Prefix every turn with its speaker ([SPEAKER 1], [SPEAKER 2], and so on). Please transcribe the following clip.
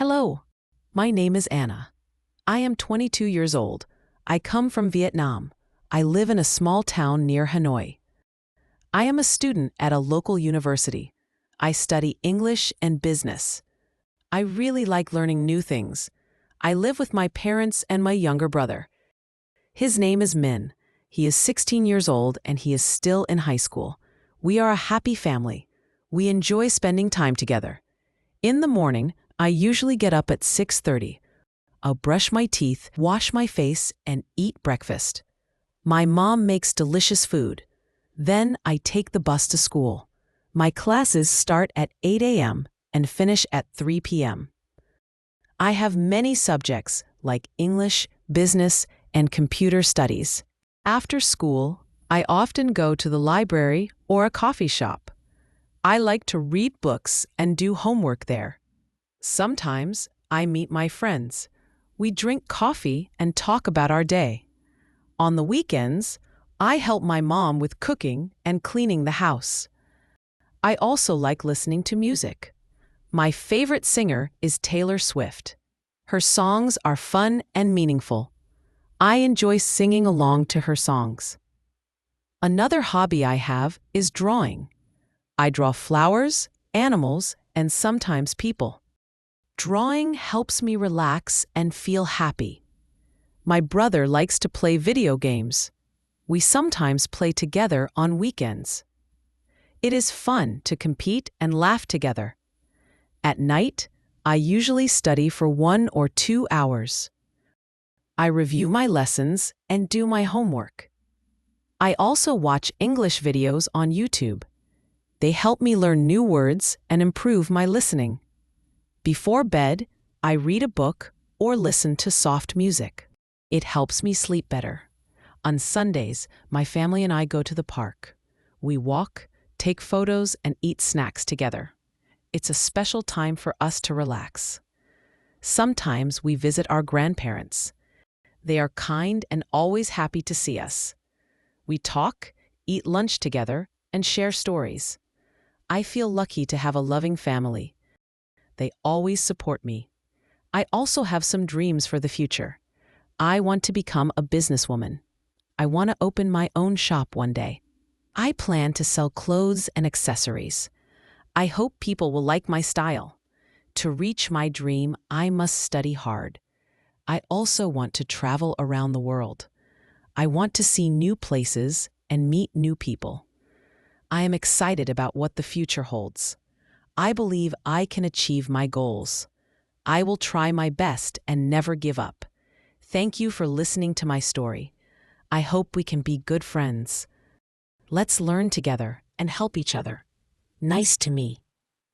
[SPEAKER 1] Hello, my name is Anna. I am 22 years old. I come from Vietnam. I live in a small town near Hanoi. I am a student at a local university. I study English and business. I really like learning new things. I live with my parents and my younger brother. His name is Min. He is 16 years old and he is still in high school. We are a happy family. We enjoy spending time together. In the morning, I usually get up at 6:30. I'll brush my teeth, wash my face, and eat breakfast. My mom makes delicious food. Then I take the bus to school. My classes start at 8 a.m. and finish at 3 p.m. I have many subjects like English, business, and computer studies. After school, I often go to the library or a coffee shop. I like to read books and do homework there. Sometimes I meet my friends. We drink coffee and talk about our day. On the weekends, I help my mom with cooking and cleaning the house. I also like listening to music. My favorite singer is Taylor Swift. Her songs are fun and meaningful. I enjoy singing along to her songs. Another hobby I have is drawing. I draw flowers, animals, and sometimes people. Drawing helps me relax and feel happy. My brother likes to play video games. We sometimes play together on weekends. It is fun to compete and laugh together. At night, I usually study for 1 or 2 hours. I review my lessons and do my homework. I also watch English videos on YouTube. They help me learn new words and improve my listening. Before bed, I read a book or listen to soft music. It helps me sleep better. On Sundays, my family and I go to the park. We walk, take photos, and eat snacks together. It's a special time for us to relax. Sometimes we visit our grandparents. They are kind and always happy to see us. We talk, eat lunch together, and share stories. I feel lucky to have a loving family. They always support me. I also have some dreams for the future. I want to become a businesswoman. I want to open my own shop one day. I plan to sell clothes and accessories. I hope people will like my style. To reach my dream, I must study hard. I also want to travel around the world. I want to see new places and meet new people. I am excited about what the future holds. I believe I can achieve my goals. I will try my best and never give up. Thank you for listening to my story. I hope we can be good friends. Let's learn together and help each other. Nice to meet.